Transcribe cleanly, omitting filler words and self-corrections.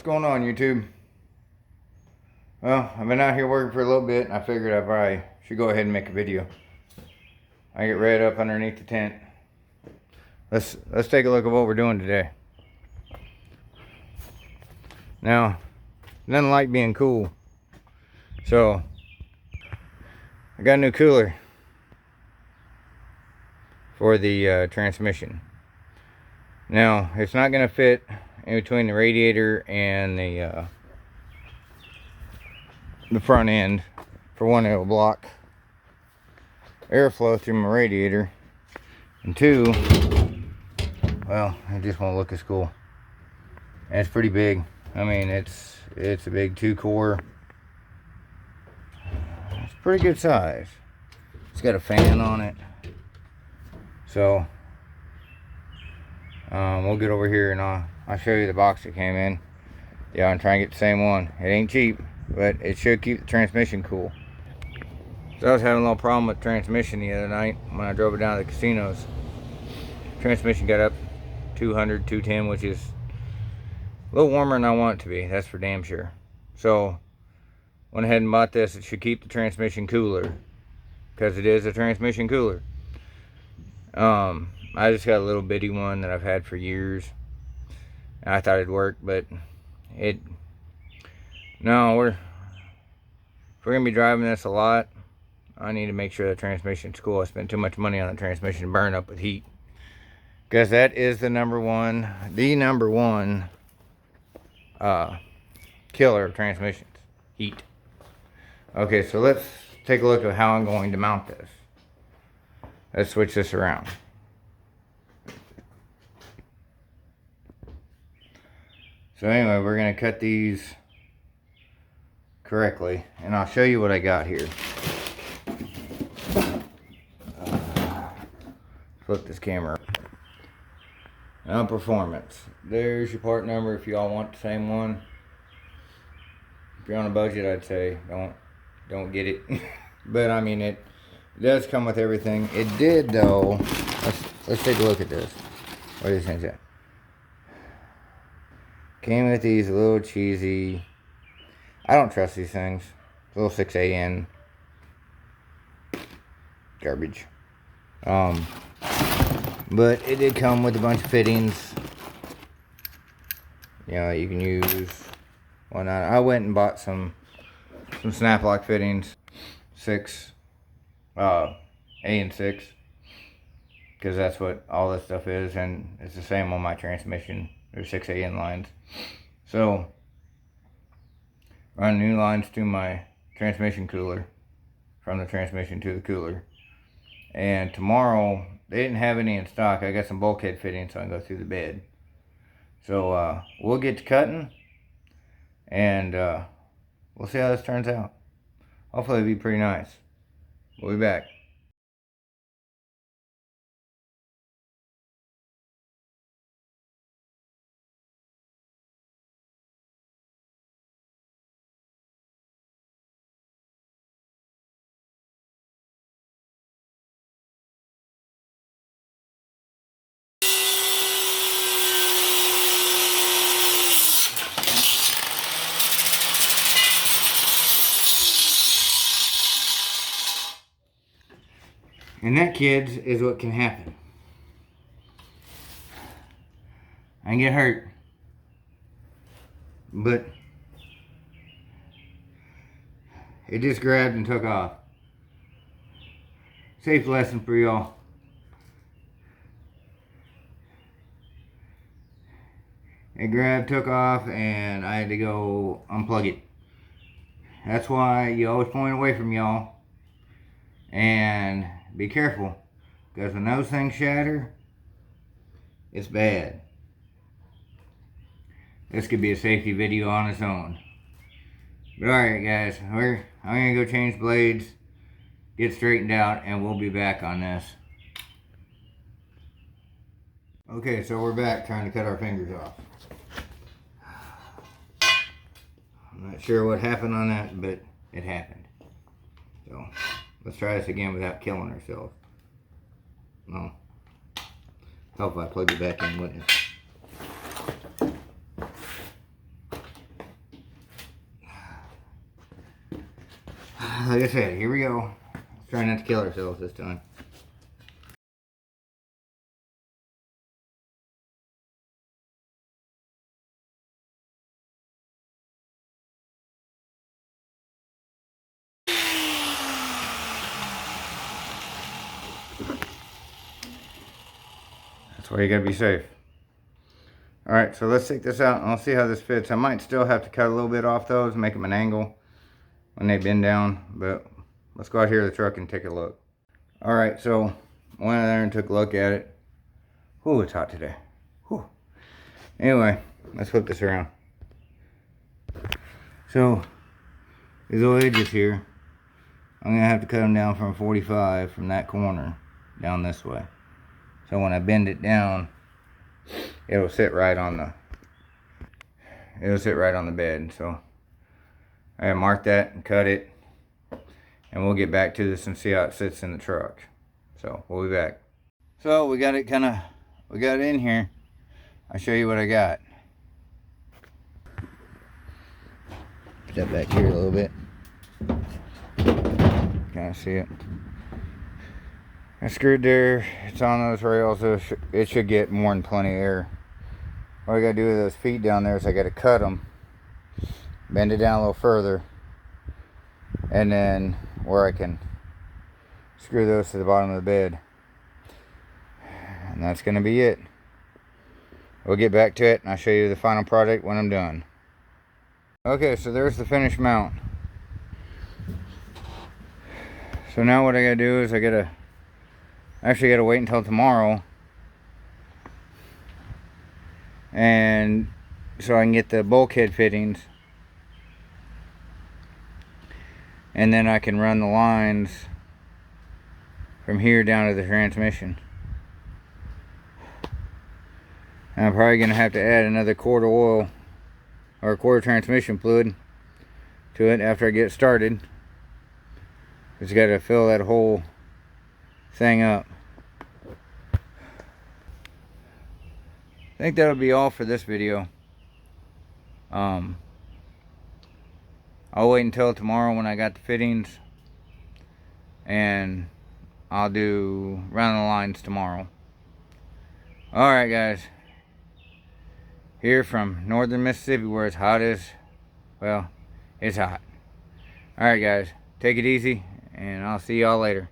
going on, YouTube? Well, I've been out here working for a little bit, and I figured I probably should go ahead and make a video. I get ready up underneath the tent. Let's take a look at what we're doing today. Now, nothing like being cool. So, I got a new cooler for the transmission. Now, it's not going to fit in between the radiator and the front end. For one, it'll block airflow through my radiator, and two, well, it just won't look as cool. And it's pretty big. I mean, it's a big 2-core. It's pretty good size. It's got a fan on it. So we'll get over here and I'll show you the box it came in. Yeah, I'm trying to get the same one. It ain't cheap, but it should keep the transmission cool. So I was having a little problem with the transmission the other night when I drove it down to the casinos. Transmission got up 200, 210, which is a little warmer than I want it to be. That's for damn sure. So went ahead and bought this. It should keep the transmission cooler, because it is a transmission cooler. I just got a little bitty one that I've had for years. I thought it'd work, but no, if we're gonna be driving this a lot, I need to make sure the transmission's cool. I spent too much money on the transmission to burn up with heat, because that is the number one killer of transmissions: heat. Okay, so let's take a look at how I'm going to mount this. Let's switch this around. So anyway, we're going to cut these correctly, and I'll show you what I got here. Flip this camera up. Now, performance. There's your part number if you all want the same one. If you're on a budget, I'd say don't get it. But I mean, it does come with everything. It did, though. Let's take a look at this. What do you think that? Came with these little cheesy, I don't trust these things, little 6AN garbage. But it did come with a bunch of fittings. You know, you can use whatnot. I went and bought some snap lock fittings, 6 A and 6, because that's what all this stuff is, and it's the same on my transmission. There's 6 AN lines. So run new lines to my transmission cooler, from the transmission to the cooler. And tomorrow, they didn't have any in stock. I got some bulkhead fittings so I can go through the bed. So we'll get to cutting, and we'll see how this turns out. Hopefully it'll be pretty nice. We'll be back. And that, kids, is what can happen. I can get hurt, but it just grabbed and took off. Safe lesson for y'all. It grabbed, took off, and I had to go unplug it. That's why you always point away from y'all. And be careful, because when those things shatter, it's bad. This could be a safety video on its own. But alright, guys, I'm going to go change blades, get straightened out, and we'll be back on this. Okay, so we're back trying to cut our fingers off. I'm not sure what happened on that, but it happened. So let's try this again without killing ourselves. No. Hope I plug it back in, wouldn't it? Like I said, here we go. Let's try not to kill ourselves this time. That's why you gotta be safe. Alright, so let's take this out and I'll see how this fits. I might still have to cut a little bit off those, make them an angle when they bend down, but let's go out here to the truck and take a look. Alright, so went in there and took a look at it. Whew, it's hot today. Whew. Anyway, let's flip this around. So, these little edges here, I'm gonna have to cut them down from 45 from that corner down this way. So when I bend it down, it'll sit right on the bed. So I mark that and cut it, and we'll get back to this and see how it sits in the truck. So we'll be back. So we got it in here. I'll show you what I got. Step back here a little bit. Kind of see it. I screwed there. It's on those rails, so it should get more than plenty of air. What I gotta do with those feet down there is I gotta cut them, bend it down a little further, and then where I can screw those to the bottom of the bed. And that's gonna be it. We'll get back to it and I'll show you the final product when I'm done. Okay, so there's the finished mount. So now what I gotta do is I actually gotta wait until tomorrow, and so I can get the bulkhead fittings, and then I can run the lines from here down to the transmission. And I'm probably gonna have to add another quart of oil or a quart of transmission fluid to it after I get started. Just gotta fill that whole thing up. I think that'll be all for this video. I'll wait until tomorrow when I got the fittings, and I'll run the lines tomorrow. Alright guys, here from northern Mississippi where it's hot as, well, it's hot. Alright guys, take it easy, and I'll see y'all later.